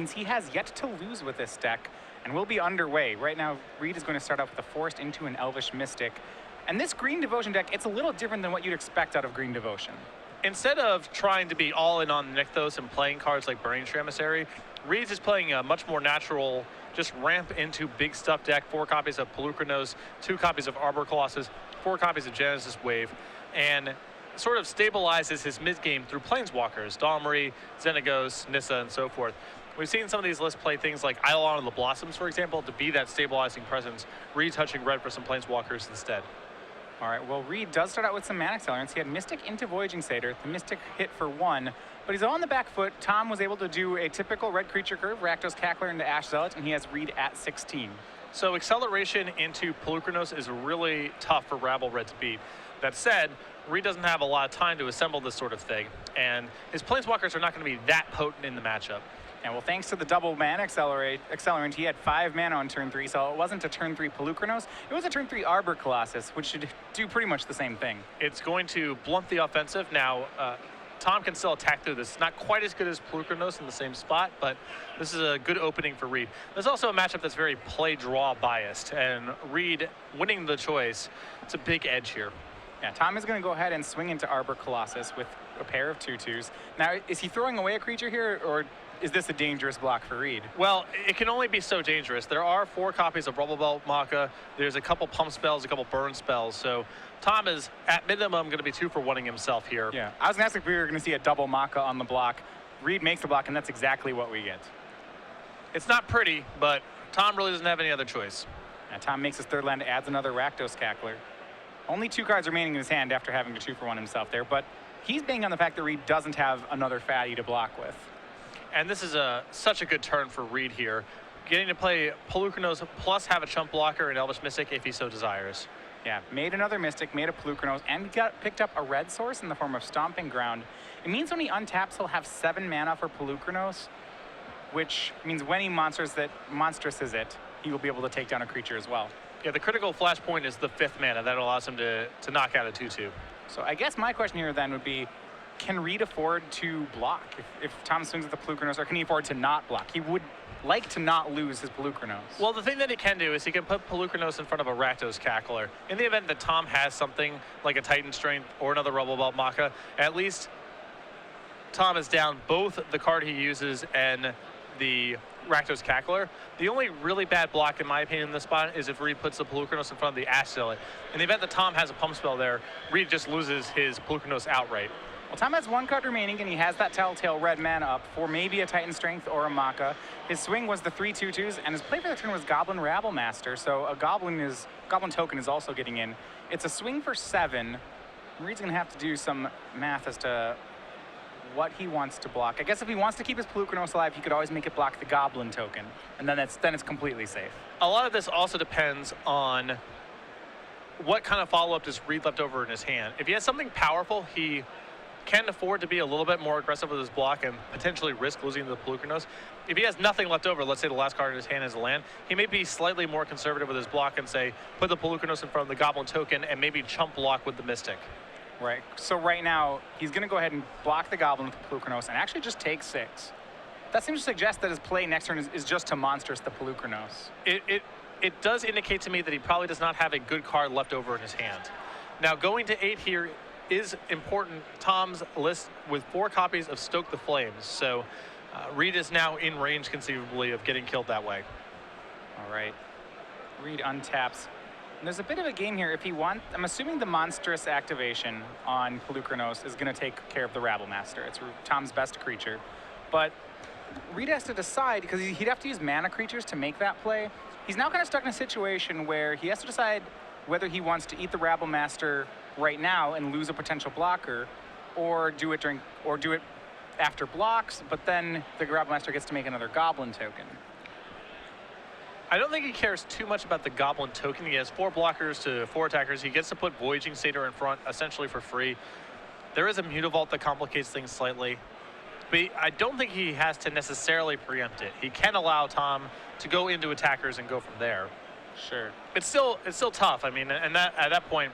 means he has yet to lose with this deck and will be underway. Right now, Reid is going to start off with a Forest into an Elvish Mystic. And this Green Devotion deck, it's a little different than what you'd expect out of Green Devotion. Instead of trying to be all in on Nykthos and playing cards like Burning Emissary, Reid's is playing a much more natural, just ramp into big stuff deck, 4 copies of Polukranos, 2 copies of Arbor Colossus, 4 copies of Genesis Wave, and sort of stabilizes his mid-game through Planeswalkers, Dawnmarie, Xenagos, Nissa, and so forth. We've seen some of these lists play things like Eidolon of the Blossoms, for example, to be that stabilizing presence, retouching red for some Planeswalkers instead. All right, well, Reid does start out with some mana accelerants. He had Mystic into Voyaging Satyr. The Mystic hit for 1, but he's on the back foot. Tom was able to do a typical red creature curve, Rakdos Cackler into Ash Zealot, and he has Reid at 16. So acceleration into Polukranos is really tough for Rabble Red to beat. That said, Reid doesn't have a lot of time to assemble this sort of thing, and his Planeswalkers are not going to be that potent in the matchup. And well, thanks to the double mana accelerant, he had 5 mana on turn 3, so it wasn't a turn 3 Polukranos, it was a turn 3 Arbor Colossus, which should do pretty much the same thing. It's going to blunt the offensive. Now, Tom can still attack through this. It's not quite as good as Polukranos in the same spot, but this is a good opening for Reid. There's also a matchup that's very play-draw biased, and Reid winning the choice, it's a big edge here. Yeah, Tom is going to go ahead and swing into Arbor Colossus with a pair of 2/2s. Now, is he throwing away a creature here, or is this a dangerous block for Reid? Well, it can only be so dangerous. There are 4 copies of Rubble Belt Maka. There's a couple pump spells, a couple burn spells. So Tom is, at minimum, going to be 2 for 1-ing himself here. Yeah, I was going to ask if we were going to see a double Maka on the block. Reid makes the block, and that's exactly what we get. It's not pretty, but Tom really doesn't have any other choice. Yeah, Tom makes his 3rd land, adds another Rakdos Cackler. Only 2 cards remaining in his hand after having to 2 for 1 himself there, but he's banging on the fact that Reid doesn't have another fatty to block with. And this is such a good turn for Reid here. Getting to play Polukranos plus have a chump blocker and Elvish Mystic if he so desires. Yeah, made another Mystic, made a Polukranos, and picked up a red source in the form of Stomping Ground. It means when he untaps, he'll have 7 mana for Polukranos, which means when he monstresses it, he will be able to take down a creature as well. Yeah, the critical flashpoint is the 5th mana. That allows him to knock out a 2/2. So I guess my question here then would be, can Reid afford to block if Tom swings with the Polukranos, or can he afford to not block? He would like to not lose his Polukranos. Well, the thing that he can do is he can put Polukranos in front of a Rakdos Cackler. In the event that Tom has something like a Titan Strength or another Rubble Belt Maka, at least Tom is down both the card he uses and the Rakdos Cackler. The only really bad block, in my opinion, in this spot is if Reid puts the Polukranos in front of the Ash Zealot. In the event that Tom has a pump spell there, Reid just loses his Polukranos outright. Well, Tom has 1 card remaining, and he has that Telltale red mana up for maybe a Titan Strength or a Maka. His swing was the 3 2/2s, and his play for the turn was Goblin Rabble Master, so a Goblin token is also getting in. It's a swing for 7. Reid's going to have to do some math as to what he wants to block. I guess if he wants to keep his Polukranos alive, he could always make it block the Goblin token, and then it's completely safe. A lot of this also depends on what kind of follow-up does Reid left over in his hand. If he has something powerful, he can afford to be a little bit more aggressive with his block and potentially risk losing the Polukranos. If he has nothing left over, let's say the last card in his hand is a land, he may be slightly more conservative with his block and say, put the Polukranos in front of the Goblin token and maybe chump block with the Mystic. Right, so right now, he's going to go ahead and block the Goblin with the Polukranos and actually just take 6. That seems to suggest that his play next turn is just to monstrous the Polukranos. It does indicate to me that he probably does not have a good card left over in his hand. Now, going to 8 here is important. Tom's list with 4 copies of Stoke the Flames, so Reid is now in range conceivably of getting killed that way. All right, Reid untaps. And there's a bit of a game here. If he wants, I'm assuming the monstrous activation on Polukranos is going to take care of the Rabble Master. It's Tom's best creature, but Reid has to decide, because he'd have to use mana creatures to make that play. He's now kind of stuck in a situation where he has to decide whether he wants to eat the Rabble Master right now and lose a potential blocker, or do it after blocks, but then the Rabble Master gets to make another Goblin token. I don't think he cares too much about the Goblin token. He has 4 blockers to 4 attackers. He gets to put Voyaging Satyr in front essentially for free. There is a Mutavault that complicates things slightly, but I don't think he has to necessarily preempt it. He can allow Tom to go into attackers and go from there. Sure. It's still tough. I mean, and that at that point,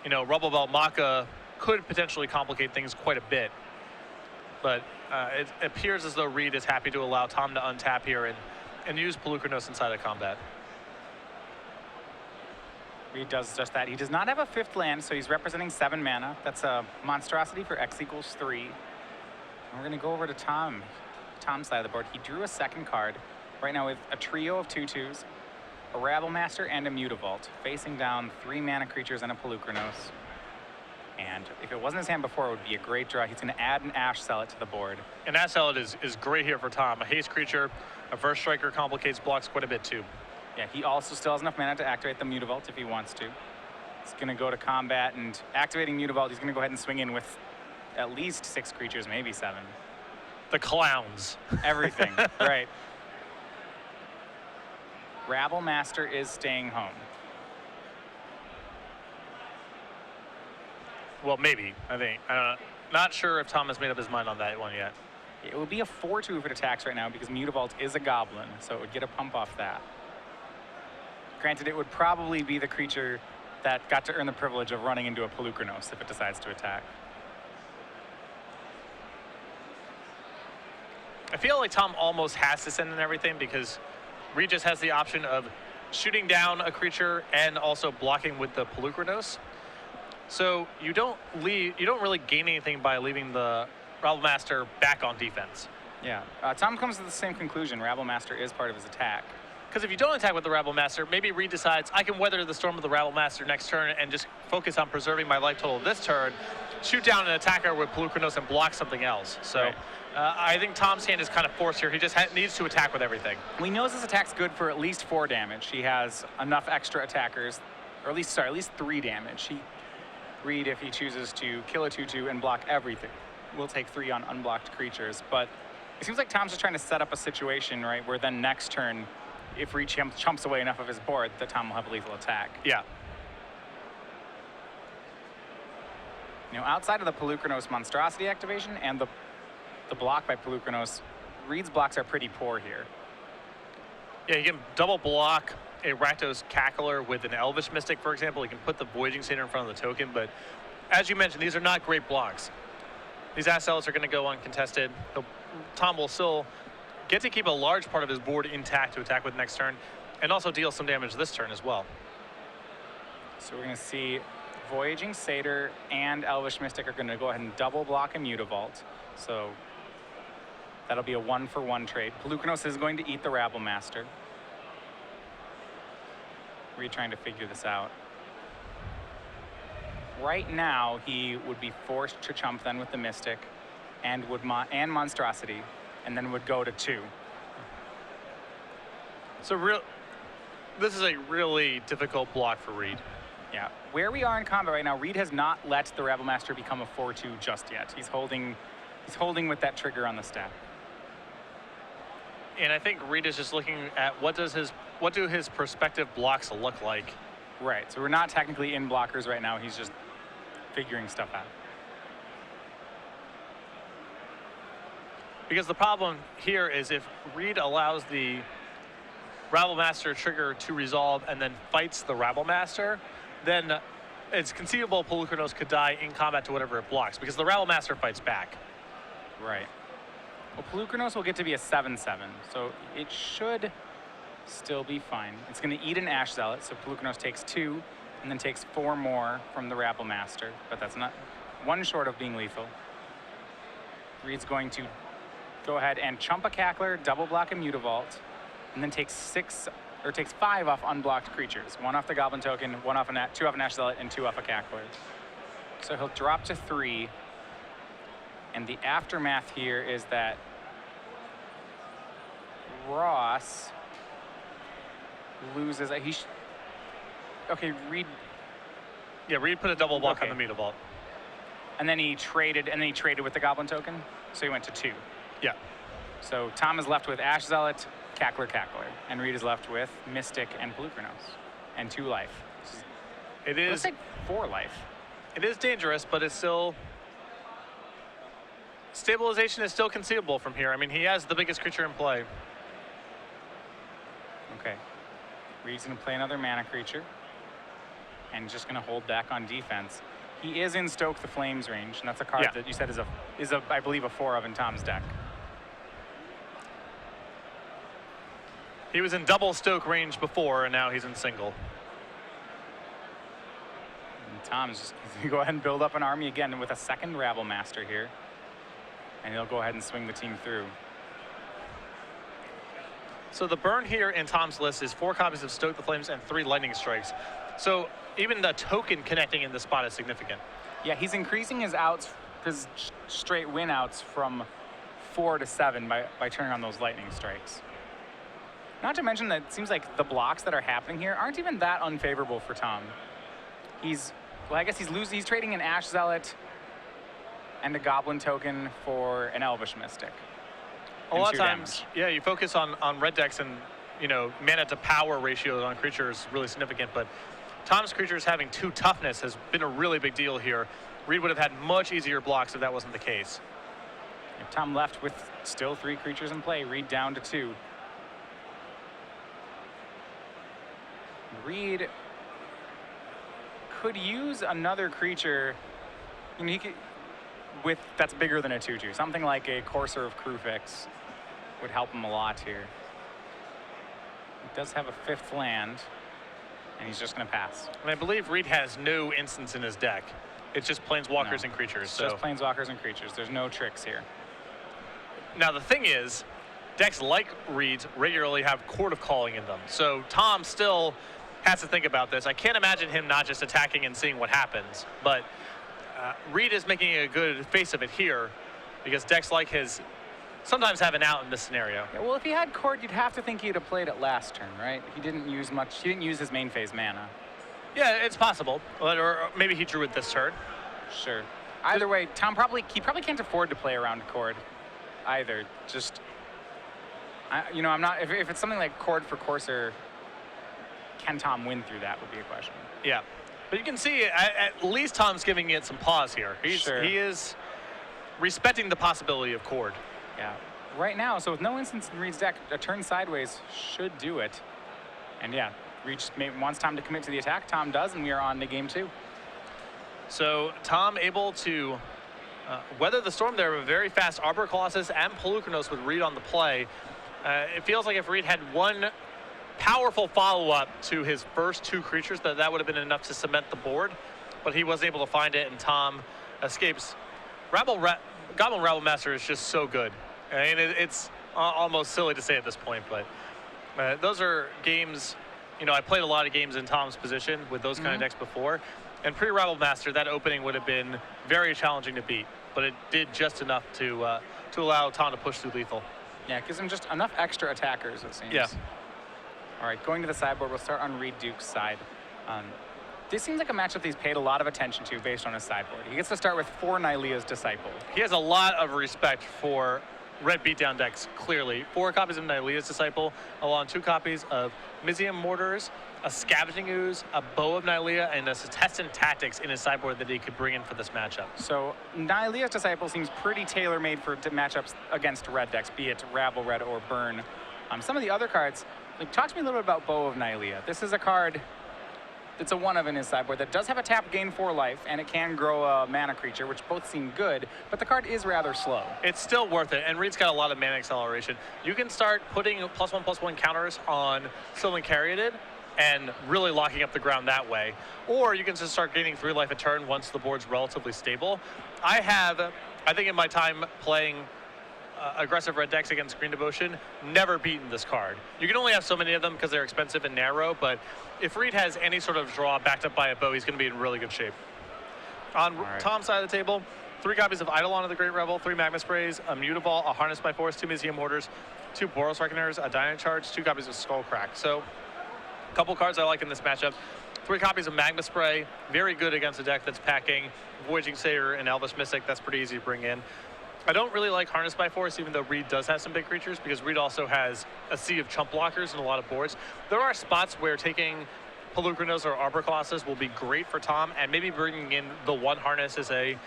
you know, Rubble Belt Maka could potentially complicate things quite a bit. But It appears as though Reid is happy to allow Tom to untap here and use Polukranos inside of combat. Reid does just that. He does not have a 5th land, so he's representing 7 mana. That's a monstrosity for X equals 3. And we're going to go over to Tom's side of the board. He drew a 2nd card right now with a trio of 2/2s, a Rabblemaster, and a Mutavault, facing down 3 mana creatures and a Polukranos. And if it wasn't his hand before, it would be a great draw. He's going to add an Ash Zealot to the board. And Ash Zealot is great here for Tom. A haste creature, a first striker complicates blocks quite a bit too. Yeah, he also still has enough mana to activate the Mutavault if he wants to. He's going to go to combat, and activating Mutavault, he's going to go ahead and swing in with at least 6 creatures, maybe 7. The clowns. Everything, right. Rabblemaster is staying home. Well, maybe, I think. I don't know. Not sure if Tom has made up his mind on that one yet. It would be a 4/2 if it attacks right now because Mutavault is a goblin, so it would get a pump off that. Granted, it would probably be the creature that got to earn the privilege of running into a Polukranos if it decides to attack. I feel like Tom almost has to send in everything because Reid just has the option of shooting down a creature and also blocking with the Polukranos. So you don't really gain anything by leaving the Rabblemaster back on defense. Yeah, Tom comes to the same conclusion. Rabblemaster is part of his attack. Because if you don't attack with the Rabblemaster, maybe Reid decides I can weather the storm of the Rabblemaster next turn and just focus on preserving my life total this turn, shoot down an attacker with Polukranos and block something else. So right. I think Tom's hand is kind of forced here. He just needs to attack with everything. We know this attack's good for at least 4 damage. He has enough extra attackers, or at least 3 damage. Reid, if he chooses to kill a 2/2 and block everything, will take 3 on unblocked creatures. But it seems like Tom's just trying to set up a situation, right, where then next turn, if Reid chumps away enough of his board, that Tom will have a lethal attack. Yeah. You know, outside of the Polukranos monstrosity activation and the block by Polukranos, Reid's blocks are pretty poor here. Yeah, you can double block a Rakdos Cackler with an Elvish Mystic, for example. You can put the Voyaging Satyr in front of the token, but as you mentioned, these are not great blocks. These Ash Zealots are going to go uncontested. Tom will still get to keep a large part of his board intact to attack with next turn, and also deal some damage this turn as well. So we're going to see Voyaging Satyr and Elvish Mystic are going to go ahead and double block a Mutavault. So that'll be a 1-for-1 trade. Polukranos is going to eat the Rabblemaster. Reid trying to figure this out. Right now, he would be forced to chump then with the Mystic and and Monstrosity, and then would go to 2. So this is a really difficult block for Reid. Yeah, where we are in combat right now, Reid has not let the Rabblemaster become a 4/2 just yet. He's holding with that trigger on the stack. And I think Reid is just looking at what do his prospective blocks look like. Right, so we're not technically in blockers right now. He's just figuring stuff out. Because the problem here is if Reid allows the Rabblemaster trigger to resolve and then fights the Rabblemaster, then it's conceivable Polukranos could die in combat to whatever it blocks, because the Rabblemaster fights back. Right. Well, Polukranos will get to be a 7/7, so it should still be fine. It's going to eat an Ash Zealot, so Polukranos takes 2, and then takes 4 more from the Rabblemaster, but that's not 1 short of being lethal. Reid's going to go ahead and chump a Cackler, double block a Mutavault, and then takes 5 off unblocked creatures. 1 off the Goblin token, 2 off an Ash Zealot, and 2 off a Cackler. So he'll drop to 3. And the aftermath here is that Ross loses. Okay, Reid. Yeah, Reid put a double block Okay. on the Mutavault. And then he traded with the Goblin token, so he went to 2. Yeah. So Tom is left with Ash Zealot, Cackler, and Reid is left with Mystic and Polukranos, and 2 life. It is. Let's say 4 life. It is dangerous, but it's still. Stabilization is still conceivable from here. I mean, he has the biggest creature in play. Okay. Reid's going to play another mana creature and just going to hold back on defense. He is in Stoke the Flames range, and that's a card that you said is a I believe a 4 of in Tom's deck. He was in double Stoke range before, and now he's in single. And Tom's just going to go ahead and build up an army again with a second Rabble Master here. And he'll go ahead and swing the team through. So the burn here in Tom's list is 4 copies of Stoke the Flames and 3 Lightning Strikes. So even the token connecting in the spot is significant. Yeah, he's increasing his outs, his straight win outs from 4 to 7 by turning on those Lightning Strikes. Not to mention that it seems like the blocks that are happening here aren't even that unfavorable for Tom. Well, I guess he's trading an Ash Zealot and a Goblin token for an Elvish Mystic. A lot of times, yeah, you focus on red decks and, you know, mana to power ratios on creatures is really significant, but Tom's creatures having 2 toughness has been a really big deal here. Reid would have had much easier blocks if that wasn't the case. If Tom left with still 3 creatures in play, Reid down to 2. Reid could use another creature, you know, he could, that's bigger than a 2/2. Something like a Courser of Krufix would help him a lot here. He does have a 5th land, and he's just going to pass. And I believe Reid has no instants in his deck. It's just planeswalkers and creatures. It's just planeswalkers and creatures. There's no tricks here. Now the thing is, decks like Reid's regularly have Court of Calling in them. So Tom still has to think about this. I can't imagine him not just attacking and seeing what happens, but Reid is making a good face of it here because decks like his sometimes have an out in this scenario. Yeah, well, if he had Court, you'd have to think he'd have played it last turn, right? He didn't use his main phase mana. Yeah, it's possible. Or maybe he drew it this turn. Sure. Either way, Tom probably can't afford to play around Court either. Just, you know, I'm not, if it's something like Court for Courser, can Tom win through that would be a question. Yeah. But you can see at least Tom's giving it some pause here. He is respecting the possibility of Cord. Yeah. Right now, so with no instance in Reid's deck, a turn sideways should do it. And yeah, Reid wants Tom to commit to the attack. Tom does, and we are on to game 2. So Tom able to weather the storm there with a very fast Arbor Colossus and Polukranos with Reid on the play. It feels like if Reid had one powerful follow-up to his first 2 creatures, that would have been enough to cement the board, but he was able to find it, and Tom escapes. Goblin Rabble Master is just so good. I mean, it's almost silly to say at this point, but those are games, you know, I played a lot of games in Tom's position with those kind of decks before, and pre-Rabble Master, that opening would have been very challenging to beat, but it did just enough to allow Tom to push through lethal. Yeah, it gives him just enough extra attackers, it seems. Yeah. All right, going to the sideboard, we'll start on Reid Duke's side. This seems like a matchup that he's paid a lot of attention to based on his sideboard. He gets to start with 4 Nylea's Disciple. He has a lot of respect for red beatdown decks, clearly. 4 copies of Nylea's Disciple, along 2 copies of Mizium Mortars, a Scavenging Ooze, a Bow of Nylea, and a Setestan Tactics in his sideboard that he could bring in for this matchup. So Nylea's Disciple seems pretty tailor-made for matchups against red decks, be it Rabble Red or Burn. Some of the other cards, like, talk to me a little bit about Bow of Nylea. This is a card that's a 1 of in his sideboard that does have a tap gain 4 life, and it can grow a mana creature, which both seem good, but the card is rather slow. It's still worth it, and Reid's got a lot of mana acceleration. You can start putting +1/+1 counters on Sylvan Caryatid and really locking up the ground that way. Or you can just start gaining 3 life a turn once the board's relatively stable. I think in my time playing aggressive red decks against Green Devotion, never beaten this card. You can only have so many of them because they're expensive and narrow, but if Reid has any sort of draw backed up by a bow, he's going to be in really good shape. On Tom's side of the table, 3 copies of Eidolon of the Great Revel, 3 Magma Sprays, a Mutavault, a Harness by Force, 2 Mizium Mortars, 2 Boros Reckoners, a Dying Charge, 2 copies of Skullcrack. So a couple cards I like in this matchup. 3 copies of Magma Spray, very good against a deck that's packing Voyaging Satyr and Elvish Mystic. That's pretty easy to bring in. I don't really like Harness by Force, even though Reid does have some big creatures, because Reid also has a sea of chump blockers and a lot of boards. There are spots where taking Polukranos or Arbor Colossus will be great for Tom, and maybe bringing in the 1 Harness is a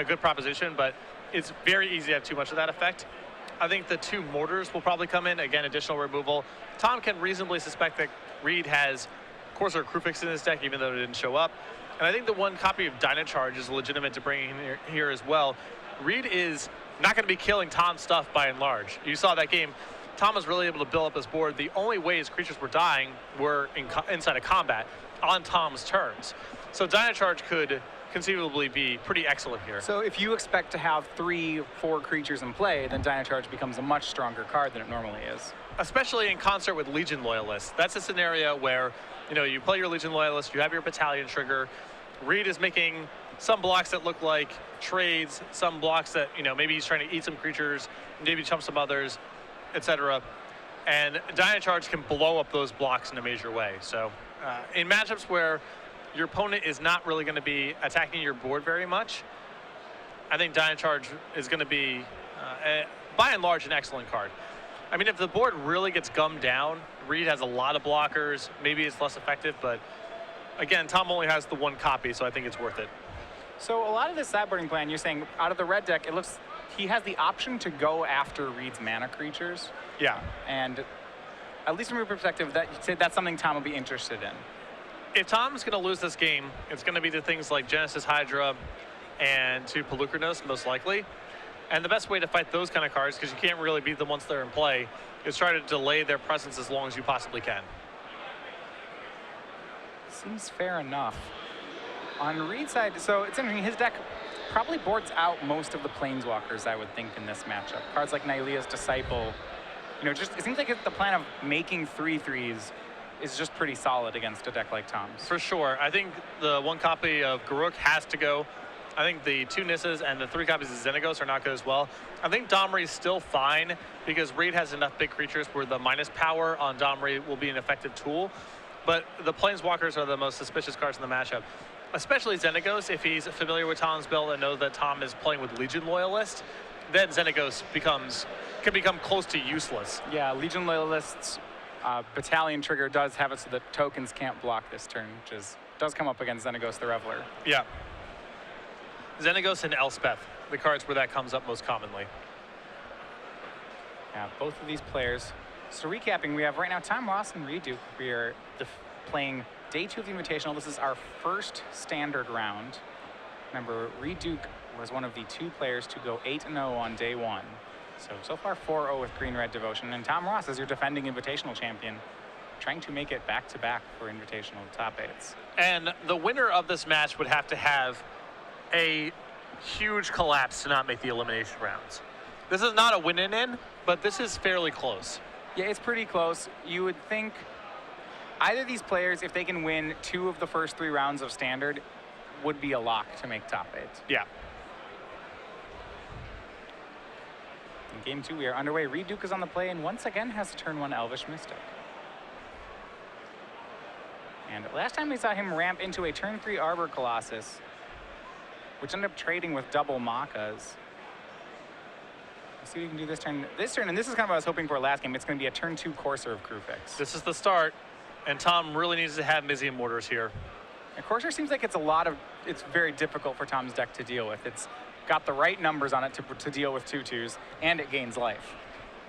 good proposition, but it's very easy to have too much of that effect. I think the 2 Mortars will probably come in, again, additional removal. Tom can reasonably suspect that Reid has Courser Krufix in his deck, even though it didn't show up. And I think the one copy of Dynacharge is legitimate to bring in here as well. Reid is not going to be killing Tom's stuff by and large. You saw that game. Tom was really able to build up his board. The only way his creatures were dying were inside of combat on Tom's turns. So Dynacharge could conceivably be pretty excellent here. So if you expect to have 3-4 creatures in play, then Dynacharge becomes a much stronger card than it normally is. Especially in concert with Legion Loyalists. That's a scenario where, you know, you play your Legion Loyalist, you have your Battalion trigger. Reid is making some blocks that look like trades, some blocks that, you know, maybe he's trying to eat some creatures, maybe chump some others, etc. And Dynacharge can blow up those blocks in a major way. So in matchups where your opponent is not really going to be attacking your board very much, I think Dynacharge is going to be, by and large, an excellent card. I mean, if the board really gets gummed down, Reid has a lot of blockers. Maybe it's less effective, but again, Tom only has the one copy, so I think it's worth it. So a lot of this sideboarding plan, you're saying out of the red deck, it looks he has the option to go after Reid's mana creatures. Yeah. And at least from your perspective, that's something Tom will be interested in. If Tom's going to lose this game, it's going to be to things like Genesis Hydra and to Polukranos, most likely. And the best way to fight those kind of cards, because you can't really beat them once they're in play, is try to delay their presence as long as you possibly can. Seems fair enough. On Reid's side, so it's interesting, his deck probably boards out most of the Planeswalkers, I would think, in this matchup. Cards like Nylea's Disciple, you know, just it seems like the plan of making 3/3s is just pretty solid against a deck like Tom's. For sure. I think the one copy of Garruk has to go. I think the 2 Nisses and the 3 copies of Xenagos are not good as well. I think Domri is still fine because Reid has enough big creatures where the minus power on Domri will be an effective tool. But the Planeswalkers are the most suspicious cards in the matchup, especially Xenagos. If he's familiar with Tom's build and knows that Tom is playing with Legion Loyalist, then Xenagos can become close to useless. Yeah, Legion Loyalists, Battalion trigger does have it so that tokens can't block this turn, which does come up against Xenagos the Reveler. Yeah. Xenagos and Elspeth, the cards where that comes up most commonly. Yeah, both of these players. So recapping, we have right now Tom Ross and Reid Duke. We are playing day 2 of the Invitational. This is our first standard round. Remember, Reid Duke was one of the 2 players to go 8-0 on day 1. So far 4-0 with Green-Red Devotion. And Tom Ross is your defending Invitational champion, trying to make it back-to-back for Invitational top 8s. And the winner of this match would have to have a huge collapse to not make the elimination rounds. This is not a win-in, but this is fairly close. Yeah, it's pretty close. You would think either of these players, if they can win 2 of the first 3 rounds of Standard, would be a lock to make top 8. Yeah. In game 2, we are underway. Reid Duke is on the play and once again has a turn 1 Elvish Mystic. And last time we saw him ramp into a turn 3 Arbor Colossus, which ended up trading with double Makas. Let's see what we can do this turn. And this is kind of what I was hoping for last game. It's going to be a turn 2 Courser of Krufix. This is the start, and Tom really needs to have Mizium Mortars here. And Courser seems like it's very difficult for Tom's deck to deal with. It's got the right numbers on it to deal with 2/2s, and it gains life.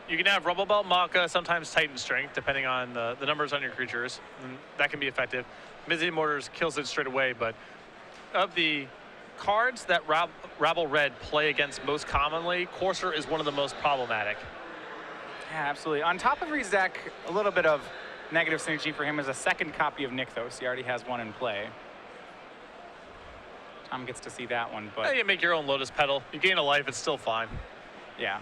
You can have Rumble Belt, Maka, sometimes Titan Strength, depending on the numbers on your creatures. And that can be effective. Mizium Mortars kills it straight away, but of the cards that Rabble Red play against most commonly, Courser is one of the most problematic. Yeah, absolutely. On top of Reid's deck, a little bit of negative synergy for him is a second copy of Nykthos. He already has one in play. Tom gets to see that one, but... Yeah, you make your own Lotus Petal. You gain a life, it's still fine. Yeah.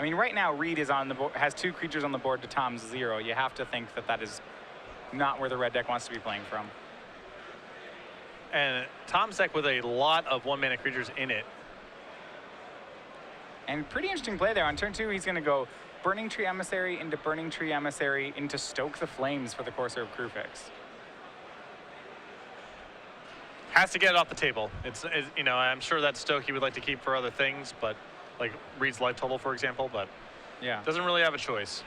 I mean, right now, Reid is on the board, has 2 creatures on the board to Tom's 0. You have to think that is not where the red deck wants to be playing from. And Tom's deck with a lot of 1-mana creatures in it. And pretty interesting play there. On turn 2, he's going to go Burning Tree Emissary into Burning Tree Emissary into Stoke the Flames for the Courser of Krufix. Has to get it off the table. You know, I'm sure that Stoke he would like to keep for other things, but like Reid's life total, for example, but yeah, doesn't really have a choice.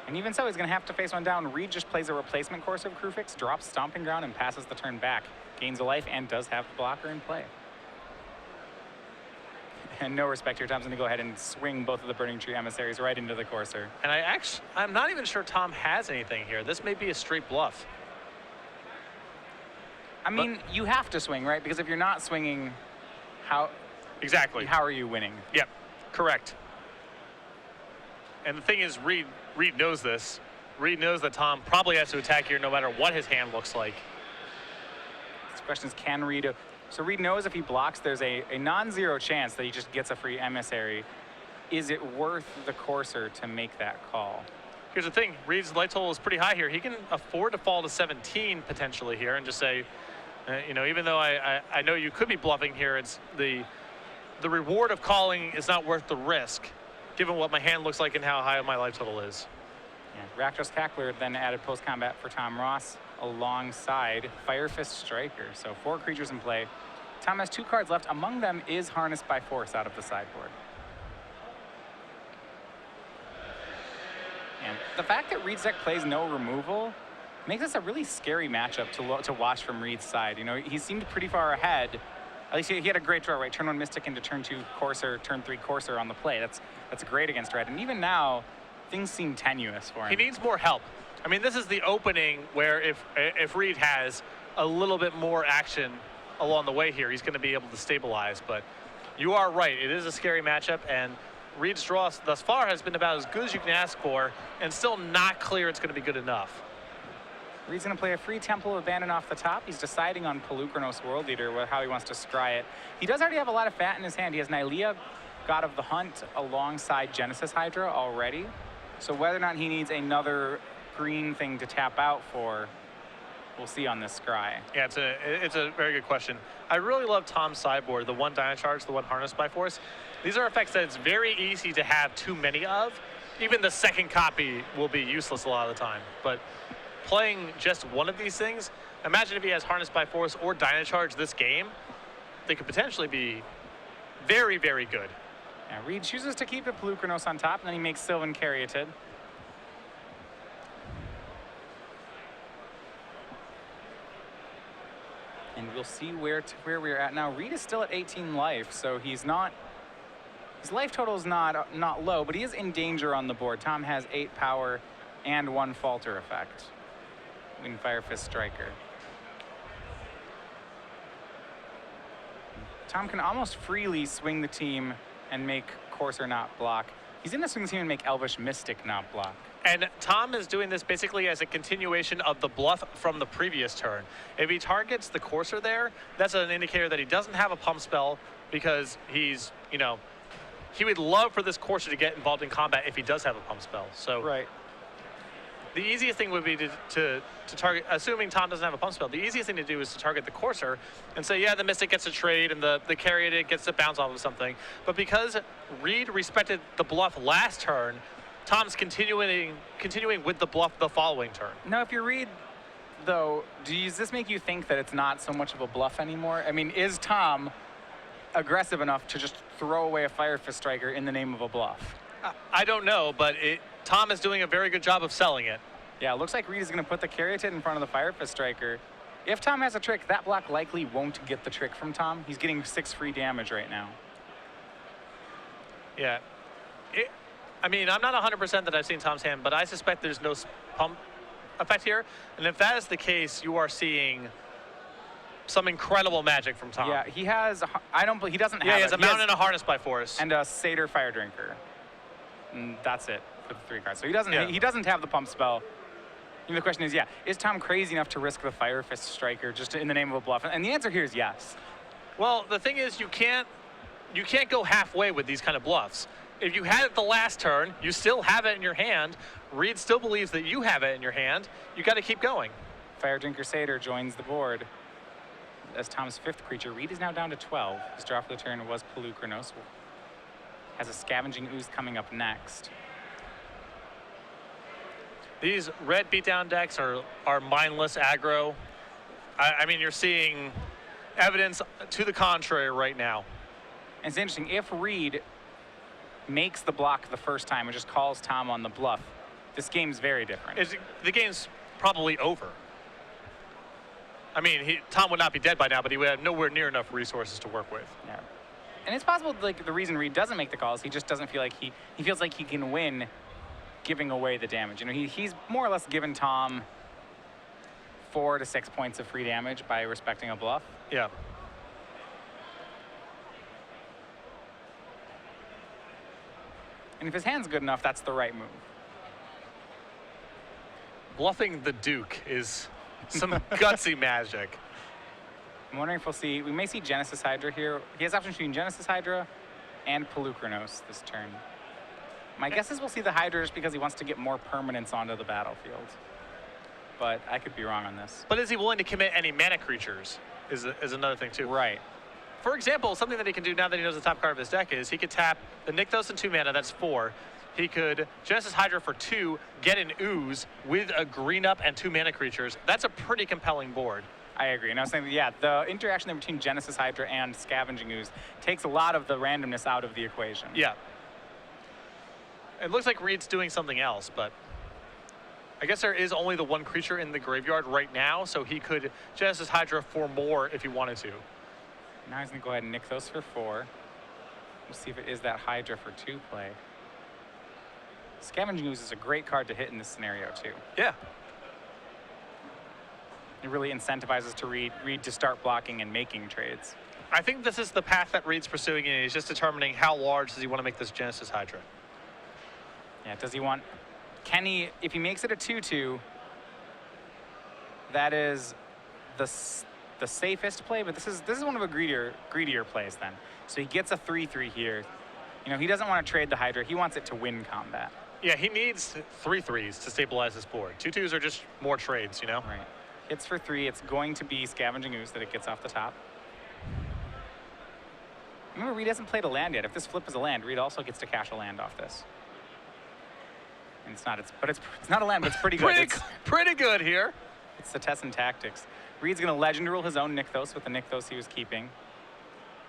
And even so, he's going to have to face one down. Reid just plays a replacement Courser of Krufix, drops Stomping Ground, and passes the turn back. Gains a life and does have the blocker in play. And no respect here. Tom's going to go ahead and swing both of the Burning Tree Emissaries right into the Courser. And I'm not even sure Tom has anything here. This may be a straight bluff. I mean, you have to swing, right? Because if you're not swinging, how are you winning? Yep, correct. And the thing is, Reid knows this. Reid knows that Tom probably has to attack here no matter what his hand looks like. The question is, can Reid... So Reid knows if he blocks, there's a non-zero chance that he just gets a free emissary. Is it worth the courser to make that call? Here's the thing, Reid's light total is pretty high here. He can afford to fall to 17 potentially here and just say, you know, even though I know you could be bluffing here, it's the reward of calling is not worth the risk, given what my hand looks like and how high my life total is. Yeah, Rakdos Cackler then added post-combat for Tom Ross alongside Fire Fist Striker. So 4 creatures in play. Tom has 2 cards left. Among them is Harnessed by Force out of the sideboard. And the fact that Reid's deck plays no removal makes this a really scary matchup to watch from Reid's side. You know, he seemed pretty far ahead. At least he had a great draw, right? Turn 1 Mystic into turn 2 Courser, turn 3 Courser on the play. That's great against Red. And even now, things seem tenuous for him. He needs more help. I mean, this is the opening where if Reid has a little bit more action along the way here, he's going to be able to stabilize. But you are right. It is a scary matchup, and Reid's draw thus far has been about as good as you can ask for, and still not clear it's going to be good enough. Reid's going to play a free Temple of Abandon off the top. He's deciding on Polukranos World Eater, how he wants to scry it. He does already have a lot of fat in his hand. He has Nylea, God of the Hunt, alongside Genesis Hydra already. So whether or not he needs another green thing to tap out for, we'll see on this scry. Yeah, it's a very good question. I really love Tom's sideboard, the 1 Dynacharge, the 1 Harnessed by Force. These are effects that it's very easy to have too many of. Even the second copy will be useless a lot of the time. But playing just one of these things, imagine if he has Harnessed by Force or Dynacharge this game, they could potentially be very, very good. Yeah, Reid chooses to keep the Polukranos on top, and then he makes Sylvan Caryatid. And we'll see where we're at now. Reid is still at 18 life, so he's not... His life total is not low, but he is in danger on the board. Tom has 8 power and 1 falter effect. In Fire Fist Striker. Tom can almost freely swing the team and make Courser not block. He's going to swing the team and make Elvish Mystic not block. And Tom is doing this basically as a continuation of the bluff from the previous turn. If he targets the Courser there, that's an indicator that he doesn't have a pump spell because he's, you know, he would love for this Courser to get involved in combat if he does have a pump spell. So right. The easiest thing would be to target, assuming Tom doesn't have a pump spell, the easiest thing to do is to target the Courser and say, yeah, the Mystic gets a trade and the Caryatid gets to bounce off of something. But because Reid respected the bluff last turn, Tom's continuing with the bluff the following turn. Now, if you Reid, though, does this make you think that it's not so much of a bluff anymore? I mean, is Tom aggressive enough to just throw away a Fire Fist Striker in the name of a bluff? I don't know, but Tom is doing a very good job of selling it. Yeah, it looks like Reid is going to put the Caryatid in front of the Fire Fist Striker. If Tom has a trick, that block likely won't get the trick from Tom. He's getting 6 free damage right now. Yeah. I mean, I'm not 100% that I've seen Tom's hand, but I suspect there's no pump effect here. And if that is the case, you are seeing some incredible magic from Tom. Yeah, he has, he doesn't have Yeah, he has a Mountain and a Harness by Force. And a Satyr Fire Drinker. And that's it for the 3 cards. So he doesn't have the pump spell. And the question is, yeah, is Tom crazy enough to risk the Fire Fist Striker just in the name of a bluff? And the answer here is yes. Well, the thing is, you can't go halfway with these kind of bluffs. If you had it the last turn, you still have it in your hand. Reid still believes that you have it in your hand. You got to keep going. Fire Drinker Satyr joins the board as Tom's 5th creature. Reid is now down to 12. His draw for the turn was Polukranos. Has a Scavenging Ooze coming up next. These red beatdown decks are mindless aggro. I mean, you're seeing evidence to the contrary right now. And it's interesting, if Reid makes the block the first time and just calls Tom on the bluff, this game's very different. The game's probably over. I mean, Tom would not be dead by now, but he would have nowhere near enough resources to work with. Yeah. And it's possible, like, the reason Reid doesn't make the calls, he just doesn't feel like he feels like he can win giving away the damage. You know, he's more or less given Tom 4 to 6 points of free damage by respecting a bluff. Yeah. And if his hand's good enough, that's the right move. Bluffing the Duke is some gutsy magic. I'm wondering if we may see Genesis Hydra here. He has options between Genesis Hydra and Polukranos this turn. My guess is we'll see the Hydra just because he wants to get more permanence onto the battlefield. But I could be wrong on this. But is he willing to commit any mana creatures is another thing too. Right. For example, something that he can do now that he knows the top card of his deck is he could tap the Nykthos and 2 mana, that's 4. He could Genesis Hydra for 2, get an Ooze with a green up and 2 mana creatures. That's a pretty compelling board. I agree. And I was saying, yeah, the interaction there between Genesis Hydra and Scavenging Ooze takes a lot of the randomness out of the equation. Yeah. It looks like Reid's doing something else, but I guess there is only the 1 creature in the graveyard right now, so he could Genesis Hydra for more if he wanted to. Now he's going to go ahead and Nykthos for 4. We'll see if it is that Hydra for 2 play. Scavenging Ooze is a great card to hit in this scenario, too. Yeah. It really incentivizes to Reid to start blocking and making trades. I think this is the path that Reid's pursuing, and he's just determining how large does he want to make this Genesis Hydra. Yeah, does he want... Can he... If he makes it a 2-2, that is the safest play, but this is one of the greedier plays then. So he gets a 3-3 here. You know, he doesn't want to trade the Hydra. He wants it to win combat. Yeah, he needs 3/3s to stabilize his board. 2/2s are just more trades, you know? Right. Hits for 3. It's going to be Scavenging Ooze that it gets off the top. Remember, Reid hasn't played a land yet. If this flip is a land, Reid also gets to cash a land off this. And it's not a land, but it's pretty good. Pretty good here. It's the Tessin Tactics. Reid's going to Legend Rule his own Nykthos with the Nykthos he was keeping.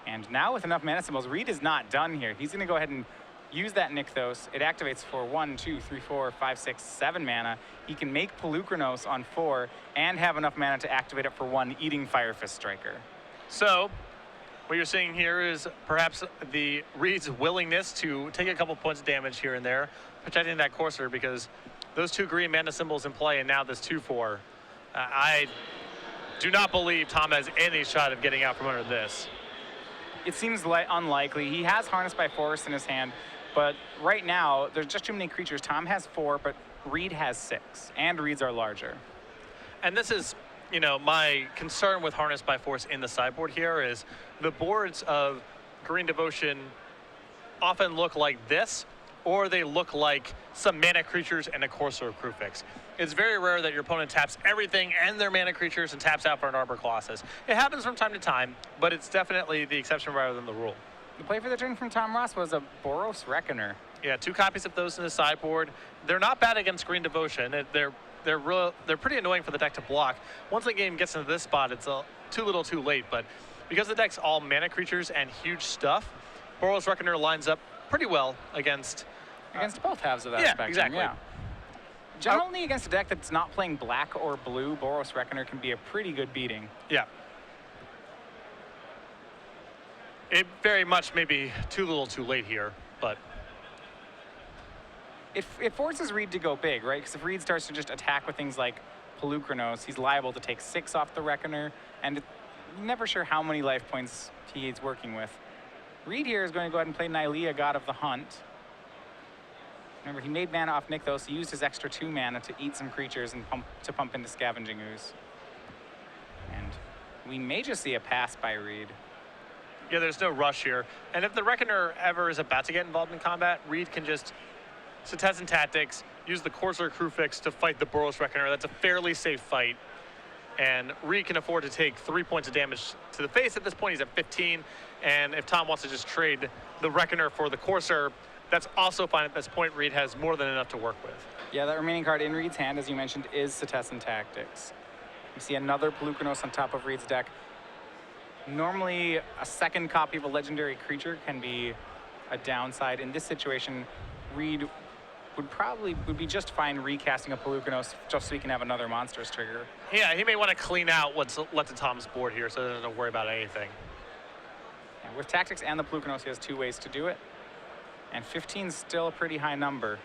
And now with enough mana symbols, Reid is not done here. He's going to go ahead and use that Nykthos. It activates for 1, 2, 3, 4, 5, 6, 7 mana. He can make Polukranos on 4 and have enough mana to activate it for 1, eating Firefist Striker. So what you're seeing here is perhaps the Reid's willingness to take a couple points of damage here and there, protecting that Courser, because those 2 green mana symbols in play and now this 2/4. I do not believe Tom has any shot of getting out from under this. It seems unlikely. He has Harnessed by Force in his hand, but right now, there's just too many creatures. Tom has 4, but Reid has 6, and Reid's are larger. And this is, you know, my concern with Harnessed by Force in the sideboard here is the boards of Green Devotion often look like this, or they look like some mana creatures and a Courser of Kruphix. It's very rare that your opponent taps everything and their mana creatures and taps out for an Arbor Colossus. It happens from time to time, but it's definitely the exception rather than the rule. The play for the turn from Tom Ross was a Boros Reckoner. Yeah, 2 copies of those in the sideboard. They're not bad against Green Devotion. They're pretty annoying for the deck to block. Once the game gets into this spot, it's too little too late, but because the deck's all mana creatures and huge stuff, Boros Reckoner lines up pretty well against both halves of that spectrum. Exactly. Yeah. Generally, against a deck that's not playing black or blue, Boros Reckoner can be a pretty good beating. Yeah. It very much may be too little too late here, but... It forces Reid to go big, right? Because if Reid starts to just attack with things like Polukranos, he's liable to take 6 off the Reckoner, and you're never sure how many life points he's working with. Reid here is going to go ahead and play Nylea, God of the Hunt. Remember, he made mana off Nykthos. He used his extra 2 mana to eat some creatures and pump into Scavenging Ooze. And we may just see a pass by Reid. Yeah, there's no rush here. And if the Reckoner ever is about to get involved in combat, Reid can just Tessin Tactics, use the Courser Kruphix to fight the Boros Reckoner. That's a fairly safe fight. And Reid can afford to take 3 points of damage to the face. At this point, he's at 15. And if Tom wants to just trade the Reckoner for the Courser, that's also fine at this point. Reid has more than enough to work with. Yeah, that remaining card in Reid's hand, as you mentioned, is Tessin Tactics. You see another Polukranos on top of Reid's deck. Normally, a second copy of a legendary creature can be a downside. In this situation, Reid would be just fine recasting a Polukranos just so he can have another monstrous trigger. Yeah, he may want to clean out what's left of Tom's board here so he doesn't have to worry about anything. Yeah, with Tactics and the Polukranos, he has 2 ways to do it. And 15 is still a pretty high number.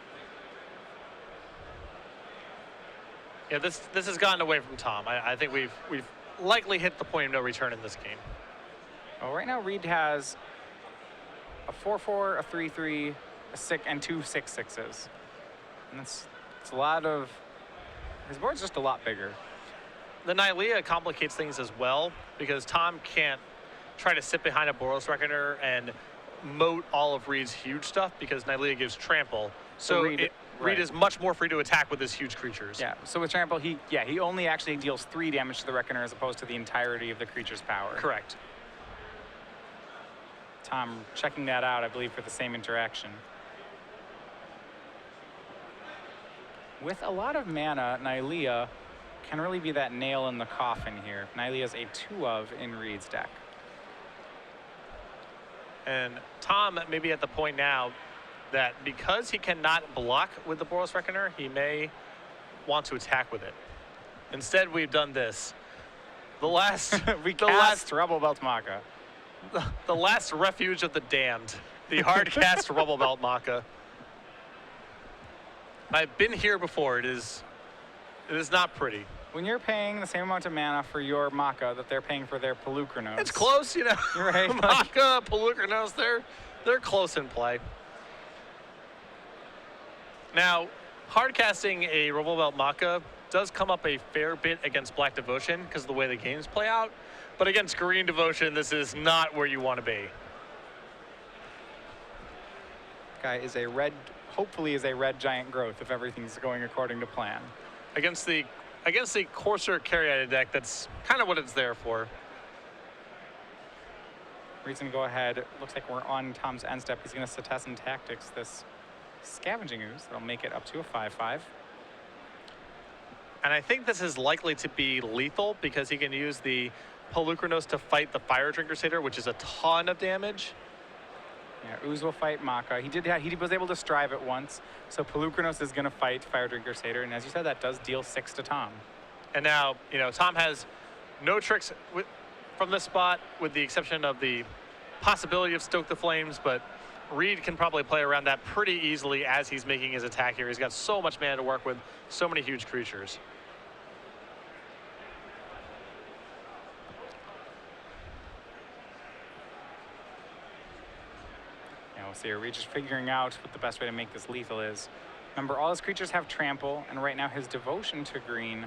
Yeah, this has gotten away from Tom. I think we've likely hit the point of no return in this game. Well, right now Reid has a 4-4, a 3-3, a 6, and 2 6-6s. And it's a lot of. His board's just a lot bigger. The Nylea complicates things as well because Tom can't try to sit behind a Boros Reckoner and moat all of Reid's huge stuff because Nylea gives trample. So Reid is much more free to attack with his huge creatures. Yeah, so with trample, he only actually deals 3 damage to the Reckoner as opposed to the entirety of the creature's power. Correct. Tom checking that out, I believe, for the same interaction. With a lot of mana, Nylea can really be that nail in the coffin here. Nylea's a 2-of in Reid's deck. And Tom may be at the point now that because he cannot block with the Boros Reckoner, he may want to attack with it. Instead, we've done this. The last Rubble Belt Maka. The last refuge of the damned. The hard cast Rubble Belt Maka. I've been here before. It is not pretty. When you're paying the same amount of mana for your Maka that they're paying for their Pulukronos. It's close, you know. Right. Maka, Pulukronos, they're close in play. Now, hard casting a Rubble Belt Maka does come up a fair bit against Black Devotion because of the way the games play out. But against Green Devotion, this is not where you want to be. Guy is a red, hopefully is a red giant growth if everything's going according to plan. Against the Courser Caryatid deck, that's kind of what it's there for. Reid's gonna go ahead. Looks like we're on Tom's end step. He's gonna Setessan Tactics this Scavenging Ooze. That'll make it up to a 5/5. And I think this is likely to be lethal because he can use the Pulukronos to fight the Fire Drinker Satyr, which is a ton of damage. Yeah, Ooze will fight Maka. He was able to strive it once, so Pulukronos is going to fight Fire Drinker Satyr, and as you said, that does deal 6 to Tom. And now, you know, Tom has no tricks from this spot, with the exception of the possibility of Stoke the Flames, but Reid can probably play around that pretty easily as he's making his attack here. He's got so much mana to work with, so many huge creatures. So here, Reid just figuring out what the best way to make this lethal is. Remember, all his creatures have trample, and right now his devotion to green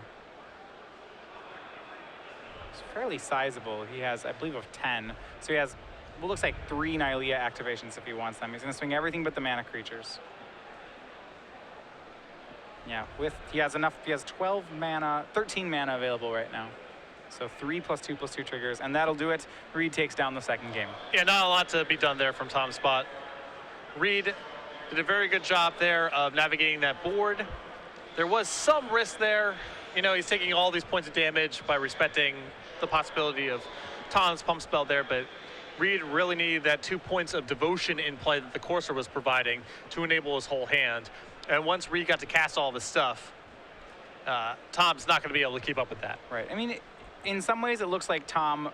is fairly sizable. He has, I believe, of 10. So he has what looks like 3 Nylea activations if he wants them. He's going to swing everything but the mana creatures. Yeah, he has 12 mana, 13 mana available right now. So 3 + 2 + 2 triggers, and that'll do it. Reid takes down the second game. Yeah, not a lot to be done there from Tom's spot. Reid did a very good job there of navigating that board. There was some risk there. You know, he's taking all these points of damage by respecting the possibility of Tom's pump spell there, but Reid really needed that 2 points of devotion in play that the Courser was providing to enable his whole hand. And once Reid got to cast all this stuff, Tom's not going to be able to keep up with that. Right. I mean, in some ways, it looks like Tom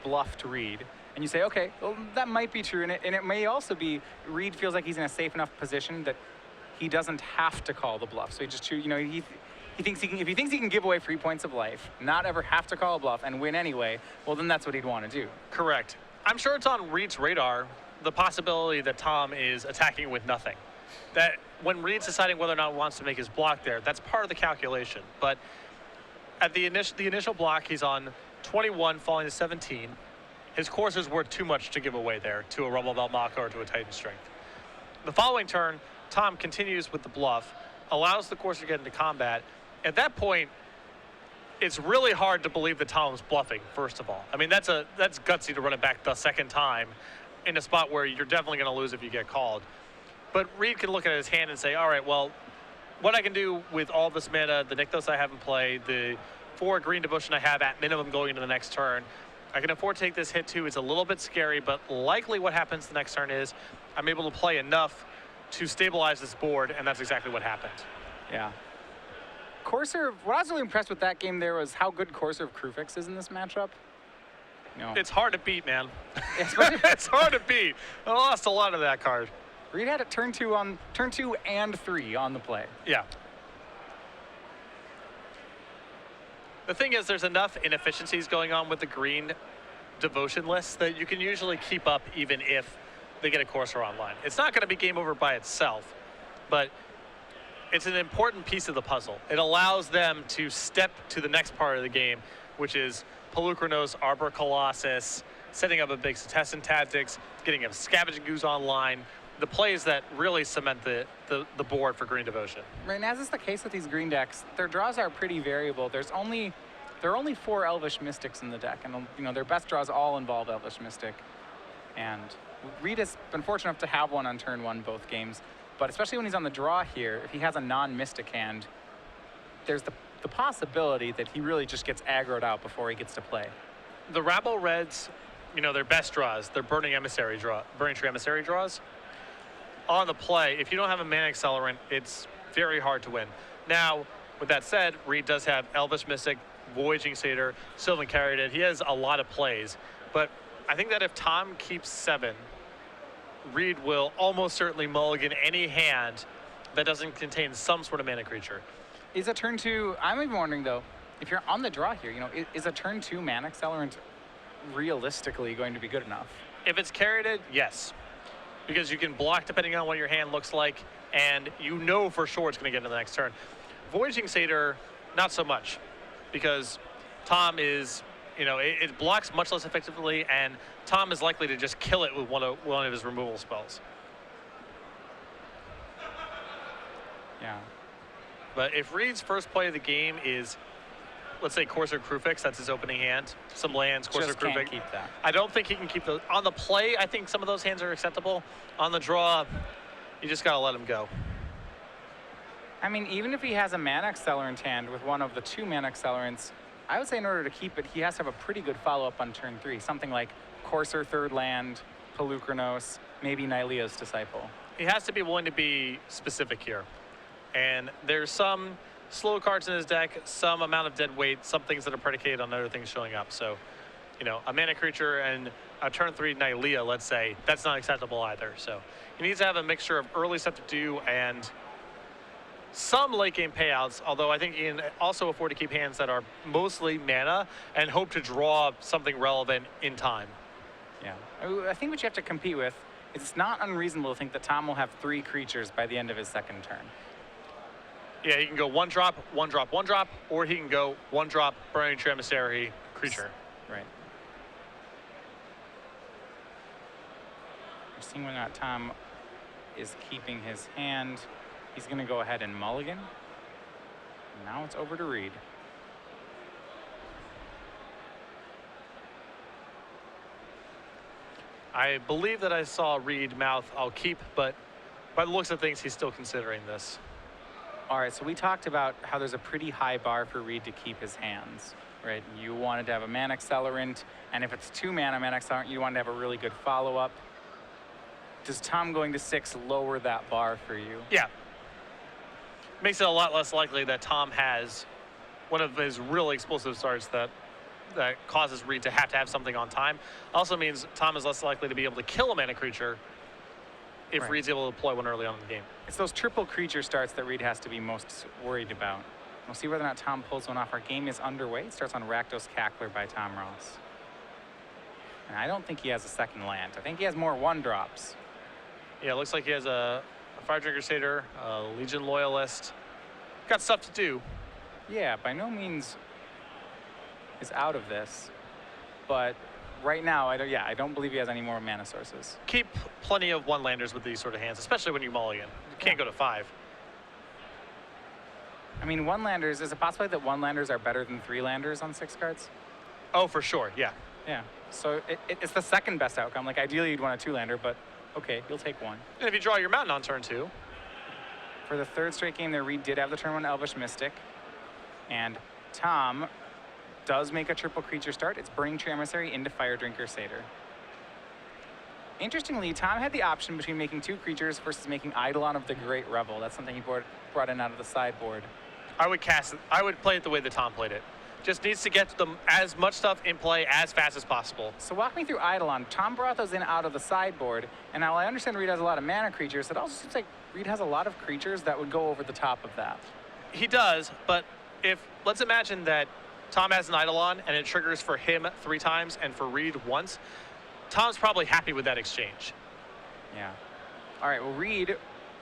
bluffed Reid. And you say, okay, well, that might be true. And it may also be Reid feels like he's in a safe enough position that he doesn't have to call the bluff. So he just choose, you know, he thinks he can, if he thinks he can give away 3 points of life, not ever have to call a bluff and win anyway, well, then that's what he'd want to do. Correct. I'm sure it's on Reid's radar, the possibility that Tom is attacking with nothing. That when Reid's deciding whether or not he wants to make his block there, that's part of the calculation. But at the initial block, he's on 21, falling to 17. His Courser's worth too much to give away there to a Rubble Belt Maka or to a Titan Strength. The following turn, Tom continues with the bluff, allows the Courser to get into combat. At that point, it's really hard to believe that Tom's bluffing, first of all. I mean, that's gutsy to run it back the second time in a spot where you're definitely going to lose if you get called. But Reid can look at his hand and say, all right, well, what I can do with all this mana, the Nykthos I have in play, the 4 green devotion I have at minimum going into the next turn, I can afford to take this hit too. It's a little bit scary, but likely what happens the next turn is I'm able to play enough to stabilize this board, and that's exactly what happened. Yeah. Courser, what I was really impressed with that game there was how good Courser of Krufix is in this matchup. No. It's hard to beat, man. It's hard to beat. I lost a lot of that card. Reid had it turn 2 and 3 on the play. Yeah. The thing is, there's enough inefficiencies going on with the green devotion list that you can usually keep up even if they get a Courser online. It's not going to be game over by itself, but it's an important piece of the puzzle. It allows them to step to the next part of the game, which is Polukranos, Arbor Colossus, setting up a big Setessan tactics, getting a Scavenging Ooze online, the plays that really cement the board for green devotion. Right, and as is the case with these green decks, their draws are pretty variable. There are only 4 Elvish Mystics in the deck, and their best draws all involve Elvish Mystic. And Reid has been fortunate enough to have one on turn 1 both games, but especially when he's on the draw here, if he has a non-Mystic hand, there's the possibility that he really just gets aggroed out before he gets to play. The Rabble Reds, their best draws, their Burning Tree Emissary draws, on the play, if you don't have a mana accelerant, it's very hard to win. Now, with that said, Reid does have Elvish Mystic, Voyaging Satyr, Sylvan Caryatid. He has a lot of plays, but I think that if Tom keeps 7, Reid will almost certainly mulligan any hand that doesn't contain some sort of mana creature. Is a turn 2, I'm even wondering though, if you're on the draw here, is a turn 2 mana accelerant realistically going to be good enough? If it's Caryatid, yes. Because you can block depending on what your hand looks like, and for sure it's going to get into the next turn. Voyaging Satyr, not so much, because Tom is, it blocks much less effectively, and Tom is likely to just kill it with one of his removal spells. Yeah. But if Reid's first play of the game is, let's say, Courser Crewfix, that's his opening hand, some lands, Courser Crewfix. Can't keep that. I don't think he can keep those. On the play, I think some of those hands are acceptable. On the draw, you just got to let him go. I mean, even if he has a mana accelerant hand with one of the 2 mana accelerants, I would say in order to keep it, he has to have a pretty good follow-up on turn 3. Something like Courser Third Land, Polukranos, maybe Nylea's Disciple. He has to be willing to be specific here. And there's some slow cards in his deck, some amount of dead weight, some things that are predicated on other things showing up. So, a mana creature and a turn 3 Nylea, let's say, that's not acceptable either. So he needs to have a mixture of early stuff to do and some late game payouts, although I think he can also afford to keep hands that are mostly mana and hope to draw something relevant in time. Yeah. I think what you have to compete with is it's not unreasonable to think that Tom will have 3 creatures by the end of his second turn. Yeah, he can go 1-drop, 1-drop, 1-drop, or he can go 1-drop, Burning Tree Emissary, creature. Right. We're seeing whether or not Tom is keeping his hand. He's going to go ahead and mulligan. Now it's over to Reid. I believe that I saw Reid mouth, I'll keep, but by the looks of things, he's still considering this. All right, so we talked about how there's a pretty high bar for Reid to keep his hands, right? You wanted to have a mana accelerant, and if it's 2 mana accelerant, you wanted to have a really good follow-up. Does Tom going to 6 lower that bar for you? Yeah. Makes it a lot less likely that Tom has one of his really explosive starts that causes Reid to have something on time. Also means Tom is less likely to be able to kill a mana creature if Right. Reid's able to deploy one early on in the game. It's those triple creature starts that Reid has to be most worried about. We'll see whether or not Tom pulls one off. Our game is underway. It starts on Rakdos Cackler by Tom Ross. And I don't think he has a second land. I think he has more 1-drops. Yeah, it looks like he has a Fire Drinker Satyr, a Legion Loyalist. Got stuff to do. Yeah, by no means is out of this. But right now, I don't believe he has any more mana sources. Keep plenty of 1-landers with these sort of hands, especially when you mulligan. You can't go to 5. I mean, 1-landers, is it possible that 1-landers are better than 3-landers on 6 cards? Oh, for sure, yeah. Yeah, so it's the second best outcome. Like, ideally, you'd want a 2-lander, but okay, you'll take 1. And if you draw your mountain on turn 2. For the 3rd straight game there, Reid did have the turn 1 Elvish Mystic. And Tom does make a triple creature start. It's Burning Tree Emissary into Fire Drinker Satyr. Interestingly, Tom had the option between making 2 creatures versus making Eidolon of the Great Revel. That's something he brought in out of the sideboard. I would play it the way that Tom played it. Just needs to get as much stuff in play as fast as possible. So walk me through Eidolon. Tom brought those in out of the sideboard, and now I understand Reid has a lot of mana creatures. It also seems like Reid has a lot of creatures that would go over the top of that. He does, but let's imagine that Tom has an Eidolon, and it triggers for him 3 times and for Reid once. Tom's probably happy with that exchange. Yeah. All right, well, Reid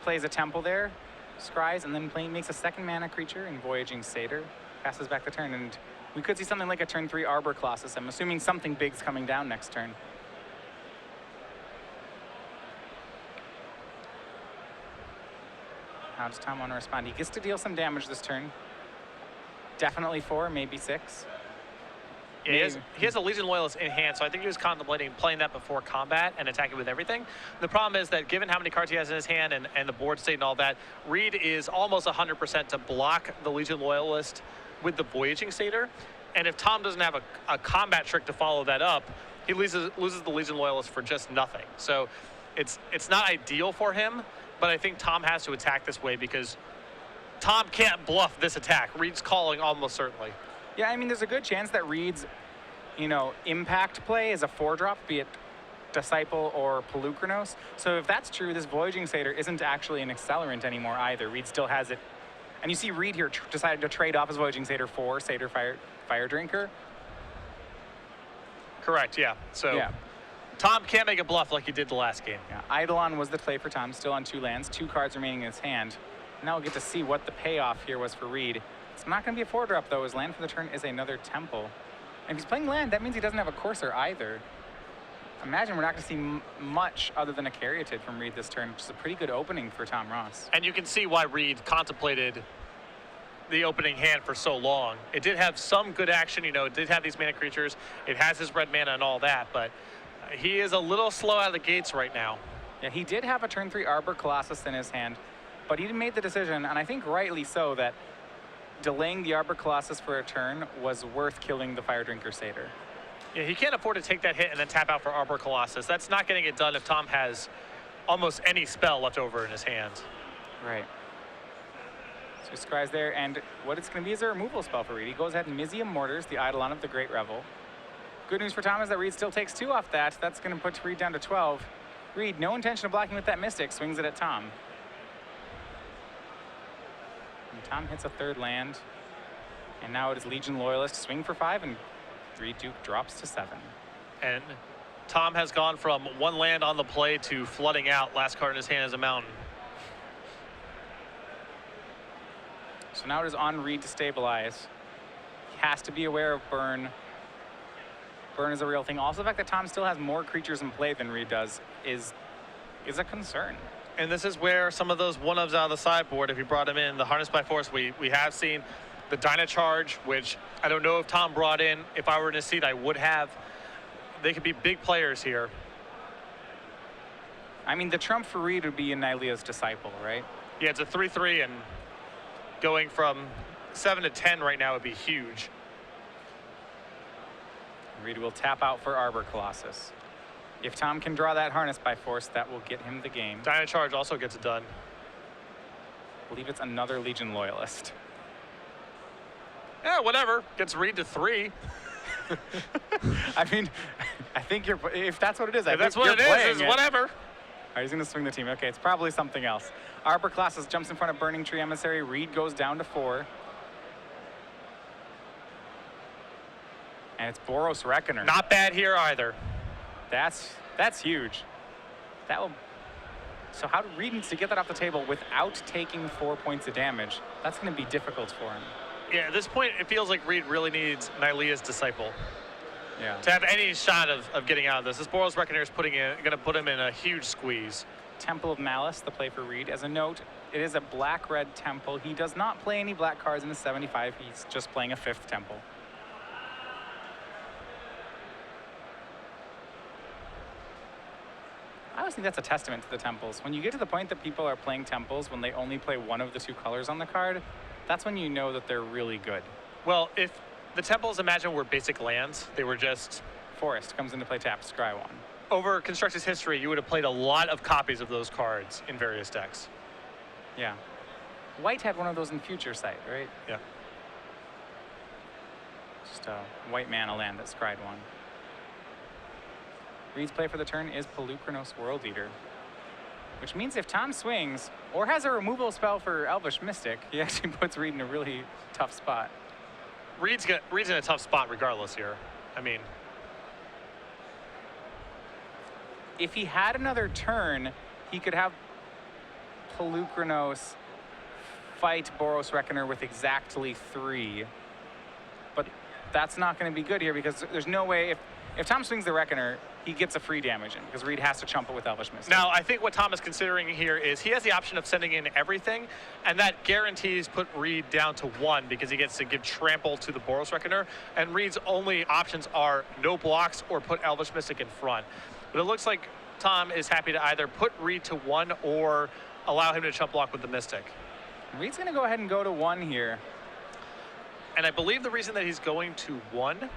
plays a temple there, scries, and then makes a 2nd mana creature in Voyaging Satyr, passes back the turn, and we could see something like a turn 3 Arbor Colossus. I'm assuming something big's coming down next turn. How does Tom want to respond? He gets to deal some damage this turn. Definitely 4, maybe 6. Yeah, he has a Legion Loyalist in hand, so I think he was contemplating playing that before combat and attacking with everything. The problem is that given how many cards he has in his hand and the board state and all that, Reid is almost 100% to block the Legion Loyalist with the Voyaging Satyr. And if Tom doesn't have a combat trick to follow that up, he loses the Legion Loyalist for just nothing. So it's not ideal for him, but I think Tom has to attack this way because Tom can't bluff this attack. Reid's calling almost certainly. Yeah, I mean, there's a good chance that Reid's, impact play is a 4-drop, be it Disciple or Pelucranos. So if that's true, this Voyaging Satyr isn't actually an accelerant anymore either. Reid still has it. And you see Reid here decided to trade off his Voyaging Satyr for Satyr Fire Drinker. Correct, yeah. So yeah. Tom can't make a bluff like he did the last game. Yeah, Eidolon was the play for Tom, still on 2 lands, 2 cards remaining in his hand. Now we'll get to see what the payoff here was for Reid. It's not going to be a 4-drop, though. His land for the turn is another Temple. And if he's playing land, that means he doesn't have a Courser either. Imagine we're not going to see much other than a Caryatid from Reid this turn, which is a pretty good opening for Tom Ross. And you can see why Reid contemplated the opening hand for so long. It did have some good action, it did have these mana creatures. It has his red mana and all that, but he is a little slow out of the gates right now. Yeah, he did have a turn 3 Arbor Colossus in his hand, but he made the decision, and I think rightly so, that delaying the Arbor Colossus for a turn was worth killing the Fire Drinker Satyr. Yeah, he can't afford to take that hit and then tap out for Arbor Colossus. That's not getting it done if Tom has almost any spell left over in his hands. Right. So he scries there, and what it's going to be is a removal spell for Reid. He goes ahead and Mizium Mortars, the Eidolon of the Great Revel. Good news for Tom is that Reid still takes 2 off that. That's going to put Reid down to 12. Reid, no intention of blocking with that Mystic, swings it at Tom. And Tom hits a 3rd land. And now it is Legion Loyalist, swing for 5, and Reid Duke drops to 7. And Tom has gone from 1 land on the play to flooding out. Last card in his hand is a mountain. So now it is on Reid to stabilize. He has to be aware of burn. Burn is a real thing. Also, the fact that Tom still has more creatures in play than Reid does is a concern. And this is where some of those 1-ofs out of the sideboard, if you brought him in, the Harness by Force, we have seen the Dynacharge, which I don't know if Tom brought in. If I were in his seat, I would have. They could be big players here. I mean, the trump for Reid would be Nylea's Disciple, right? Yeah, it's a 3/3, and going from 7 to 10 right now would be huge. Reid will tap out for Arbor Colossus. If Tom can draw that Harness by Force, that will get him the game. Dynacharge also gets it done. I believe it's another Legion Loyalist. Yeah, whatever. Gets Reid to 3. I mean, I think if that's what it is, If that's what it is, whatever. All right, he's going to swing the team. Okay, it's probably something else. Arbor Colossus jumps in front of Burning Tree Emissary. Reid goes down to 4. And it's Boros Reckoner. Not bad here either. That's huge. So how Reid needs to get that off the table without taking 4 points of damage. That's going to be difficult for him. Yeah, at this point, it feels like Reid really needs Nylea's Disciple. Yeah. To have any shot of getting out of this. This Boros Reckoner is going to put him in a huge squeeze. Temple of Malice, the play for Reid. As a note, it is a black-red temple. He does not play any black cards in his 75. He's just playing a 5th temple. I always think that's a testament to the temples. When you get to the point that people are playing temples when they only play one of the 2 colors on the card, that's when you know that they're really good. Well, if the temples, imagine, were basic lands, they were just... Forest comes into play tapped, scry 1. Over Constructed's history, you would have played a lot of copies of those cards in various decks. Yeah. White had one of those in Future Sight, right? Yeah. Just a white mana land that scryed 1. Reid's play for the turn is Pelucranos World Eater, which means if Tom swings or has a removal spell for Elvish Mystic, he actually puts Reid in a really tough spot. Reid's in a tough spot regardless here. I mean, if he had another turn, he could have Polukranos fight Boros Reckoner with exactly 3. But that's not going to be good here because there's no way, if Tom swings the Reckoner, he gets a free damage in because Reid has to chump it with Elvish Mystic. now I think what Tom is considering here is he has the option of sending in everything, and that guarantees put Reid down to 1 because he gets to give trample to the Boros Reckoner, and Reid's only options are no blocks or put Elvish Mystic in front. But it looks like Tom is happy to either put Reid to 1 or allow him to chump block with the Mystic. Reid's going to go ahead and go to 1 here. And I believe the reason that he's going to 1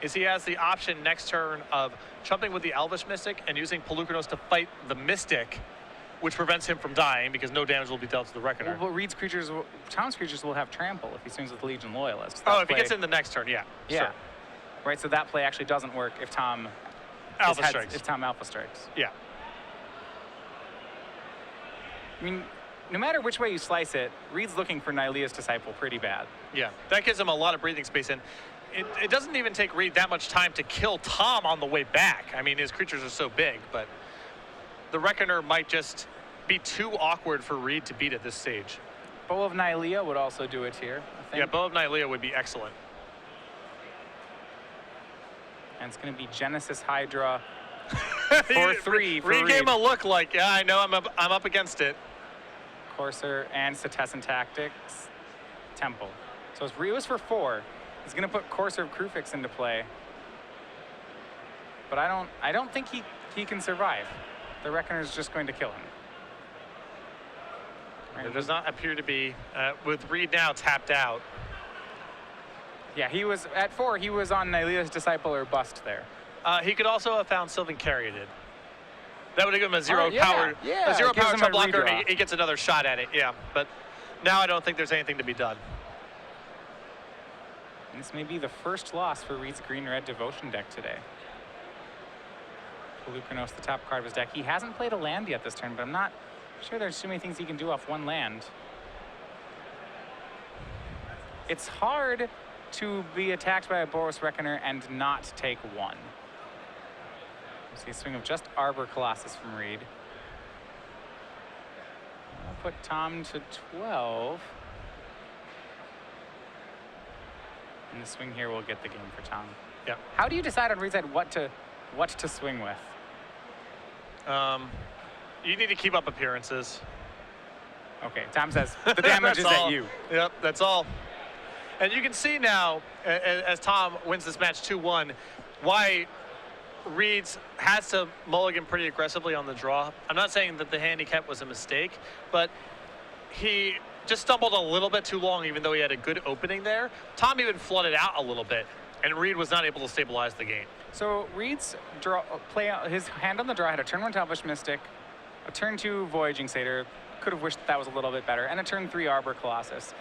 is he has the option next turn of chumping with the Elvish Mystic and using Polukranos to fight the Mystic, which prevents him from dying because no damage will be dealt to the Reckoner. Well, but Tom's creatures will have trample if he swings with Legion Loyalist. Oh, if he gets in the next turn, yeah. Yeah. Sure. Right, so that play actually doesn't work if Tom Alpha strikes. If Tom Alpha strikes. Yeah. I mean, no matter which way you slice it, Reid's looking for Nylea's Disciple pretty bad. Yeah, that gives him a lot of breathing space, and it doesn't even take Reid that much time to kill Tom on the way back. I mean, his creatures are so big, but the Reckoner might just be too awkward for Reid to beat at this stage. Bow of Nylea would also do it here, I think. Yeah, Bow of Nylea would be excellent. And it's going to be Genesis Hydra for 3 for Reid gave him Reid. a look like, yeah, I know I'm up against it. Courser and Setessan Tactics, Temple. So it was for 4. He's going to put Courser of Krufix into play. But I don't think he can survive. The Reckoner's just going to kill him. There does not appear to be, with Reid now tapped out. Yeah, he was at 4. He was on Nylea's Disciple or bust there. He could also have found Sylvan Caryatid. That would have given him a 0 power, yeah, a 0 it gives power him trap a blocker, redraw. and he gets another shot at it. Yeah, but now I don't think there's anything to be done. And this may be the first loss for Reid's green-red devotion deck today. Polukranos, the top card of his deck. He hasn't played a land yet this turn, but I'm not sure there's too many things he can do off 1 land. It's hard to be attacked by a Boros Reckoner and not take 1. See a swing of just Arbor Colossus from Reid. I'll put Tom to 12. And the swing here will get the game for Tom. Yeah. How do you decide on Reid's side what to swing with? You need to keep up appearances. Okay, Tom says the damage is all. at you. Yep, that's all. And you can see now, as Tom wins this match 2-1, why Reid has to mulligan pretty aggressively on the draw. I'm not saying that the handicap was a mistake, but he just stumbled a little bit too long, even though he had a good opening there. Tom even flooded out a little bit, and Reid was not able to stabilize the game. So Reid's his hand on the draw had a turn 1 Elvish Mystic, a turn 2 Voyaging Satyr. Could have wished that was a little bit better, and a turn 3 Arbor Colossus.